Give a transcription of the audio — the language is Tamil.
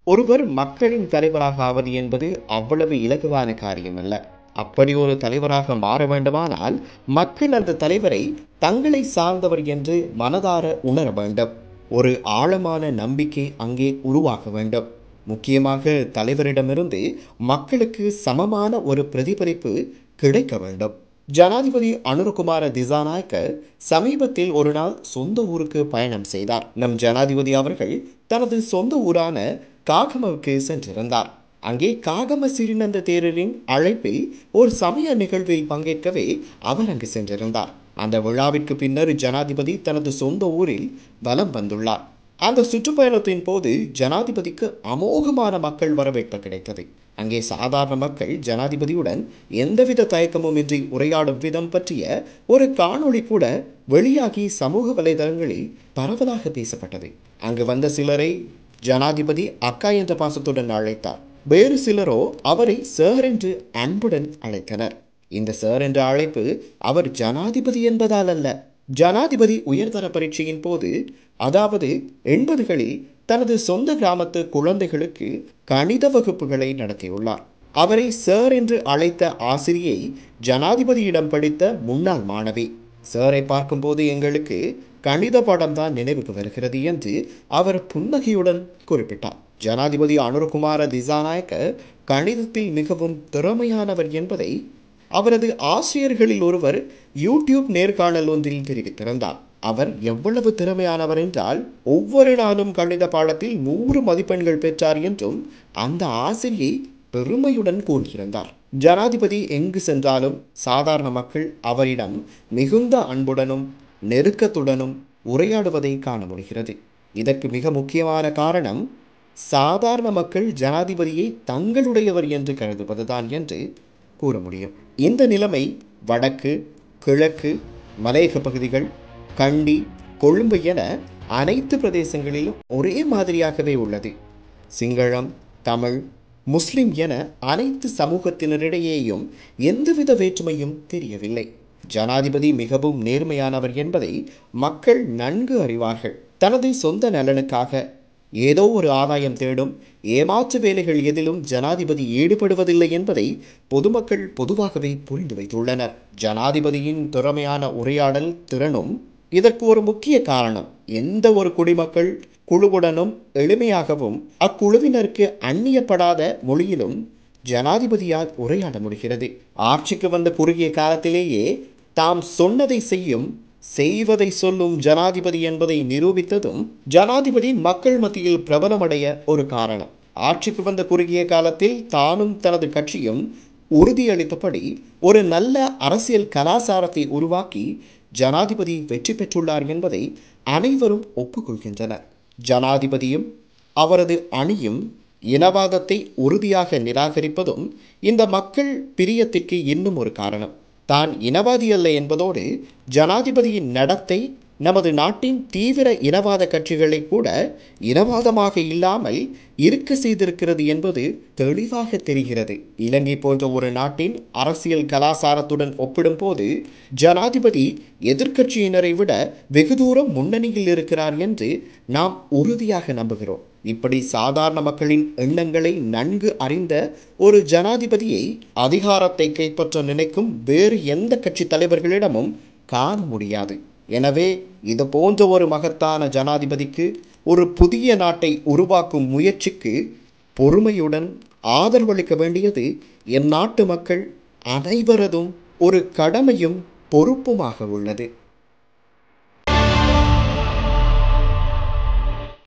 ஒருவர் மக்களின் தலைவராக ஆவது என்பது அவ்வளவு இலகுவான காரியமல்ல. அப்படி ஒரு தலைவராக மாற வேண்டுமானால் மக்கள் அந்த தலைவரை தங்களை சார்ந்தவர் என்று மனதார உணர வேண்டும். ஒரு ஆழமான நம்பிக்கை அங்கே உருவாக வேண்டும். முக்கியமாக தலைவரிடமிருந்து மக்களுக்கு சமமான ஒரு பிரதிபலிப்பு கிடைக்க வேண்டும். ஜனாதிபதி அனுரகுமார திசாநாயக்க சமீபத்தில் ஒரு நாள் சொந்த ஊருக்கு பயணம் செய்தார். நம் ஜனாதிபதி அவர்கள் தனது சொந்த ஊரான காகமவுக்கு சென்றிருந்தார். அங்கே காகம சிறிநந்த தேரரின் அழைப்பில் ஒரு சமய நிகழ்வில் பங்கேற்கவே அவர் அங்கு சென்றிருந்தார். அந்த விழாவிற்கு பின்னர் ஜனாதிபதி தனது சொந்த ஊரில் வலம் வந்துள்ளார். அந்த சுற்றுப்பயணத்தின் போது ஜனாதிபதிக்கு அமோகமான மக்கள் வரவேற்பு கிடைத்தது. அங்கே சாதாரண மக்கள் ஜனாதிபதியுடன் எந்தவித தயக்கமும் இன்றி உரையாடும் விதம் பற்றிய ஒரு காணொளி கூட வெளியாகி சமூக வலைதளங்களில் பரவலாக பேசப்பட்டது. அங்கு வந்த சிலரை ஜனாதிபதி அக்கா என்ற பாசத்துடன் அழைத்தார். வேறு சிலரோ அவரை சார் என்று அன்புடன் அழைத்தனர். இந்த சார் என்ற அழைப்பு அவர் ஜனாதிபதி என்பதால் அல்ல. ஜனாதிபதி உயர்தர பரீட்சையின் போது, அதாவது 80களில் தனது சொந்த கிராமத்து குழந்தைகளுக்கு கணித வகுப்புகளை நடத்தியுள்ளார். அவரை சார் என்று அழைத்த ஆசிரியை ஜனாதிபதியிடம் படித்த முன்னாள் மாணவி. சாரை பார்க்கும்போது எங்களுக்கு கணித பாடம் தான் நினைவுக்கு வருகிறது என்று அவர் புன்னகையுடன் குறிப்பிட்டார். ஜனாதிபதி அனுரகுமார திசாநாயக்க கணிதத்தில் மிகவும் திறமையானவர் என்பதை அவரது ஆசிரியர்களில் ஒருவர் யூடியூப் நேர்காணல் ஒன்றில் தெரிவித்திருந்தார். அவர் எவ்வளவு திறமையானவர் என்றால் ஒவ்வொரு நாளும் கணித பாடத்தில் 100 மதிப்பெண்கள் பெற்றார் என்றும் அந்த ஆசிரியை பெருமையுடன் கூறியிருந்தார். ஜனாதிபதி எங்கு சென்றாலும் சாதாரண மக்கள் அவரிடம் மிகுந்த அன்புடனும் நெருக்கத்துடனும் உரையாடுவதை காண முடிகிறது. இதற்கு மிக முக்கியமான காரணம் சாதாரண மக்கள் ஜனாதிபதியை தங்களுடையவர் என்று கருதுவதுதான் என்று கூற முடியும். இந்த நிலைமை வடக்கு, கிழக்கு, மலையக பகுதிகள், கண்டி, கொழும்பு என அனைத்து பிரதேசங்களிலும் ஒரே மாதிரியாகவே உள்ளது. சிங்களம், தமிழ், முஸ்லிம் என அனைத்து சமூகத்தினரிடையேயும் எந்தவித வேற்றுமையும் தெரியவில்லை. ஜனாதிபதி மிகவும் நேர்மையானவர் என்பதை மக்கள் நன்கு அறிவார்கள். தனது சொந்த நலனுக்காக ஏதோ ஒரு ஆதாயம் தேடும் ஏமாற்று வேலைகள் எதிலும் ஜனாதிபதி ஈடுபடுவதில்லை என்பதை பொதுமக்கள் பொதுவாகவே புரிந்து வைத்துள்ளனர். ஜனாதிபதியின் திறமையான உரையாடல் திறனும் இதற்கு ஒரு முக்கிய காரணம். எந்த ஒரு குடிமக்கள் குழுவுடனும் எளிமையாகவும் அக்குழுவினருக்கு அந்நியப்படாத மொழியிலும் ஜனாதிபதியால் உரையாட முடிகிறது. ஆட்சிக்கு வந்த குறுகிய காலத்திலேயே தாம் சொன்னதை செய்வதை சொல்லும் ஜனாதிபதி என்பதை நிரூபித்ததும் ஜனாதிபதி மக்கள் மத்தியில் பிரபலமடைய ஒரு காரணம். ஆட்சிக்கு வந்த குறுகிய காலத்தில் தானும் தனது கட்சியும் உறுதியளித்தபடி ஒரு நல்ல அரசியல் கலாச்சாரத்தை உருவாக்கி ஜனாதிபதி வெற்றி பெற்றுள்ளார் என்பதை அனைவரும் ஒப்புக்கொள்கின்றனர். ஜனாதிபதியும் அவரது அணியும் இனவாதத்தை உறுதியாக நிராகரிப்பதும் இந்த மக்கள் பிரியத்திற்கு இன்னும் ஒரு காரணம். தான் இனவாதி அல்ல என்பதோடு ஜனாதிபதியின் நடத்தை நமது நாட்டின் தீவிர இனவாத கட்சிகளை கூட இனவாதமாக இல்லாமல் இருக்க செய்திருக்கிறது என்பது தெளிவாக தெரிகிறது. இலங்கை போன்ற ஒரு நாட்டின் அரசியல் கலாச்சாரத்துடன் ஒப்பிடும்போது ஜனாதிபதி எதிர்க்கட்சியினரை விட வெகு தூரம் முன்னணியில் இருக்கிறார் என்று நாம் உறுதியாக நம்புகிறோம். இப்படி சாதாரண மக்களின் எண்ணங்களை நன்கு அறிந்த ஒரு ஜனாதிபதியை அதிகாரத்தை கைப்பற்ற நினைக்கும் வேறு எந்த கட்சி தலைவர்களிடமும் காண முடியாது. எனவே இது போன்ற ஒரு மகத்தான ஜனாதிபதிக்கு, ஒரு புதிய நாட்டை உருவாக்கும் முயற்சிக்கு பொறுமையுடன் ஆதரவளிக்க வேண்டியது என் நாட்டு மக்கள் அனைவரதும் ஒரு கடமையும் பொறுப்புமாக உள்ளது.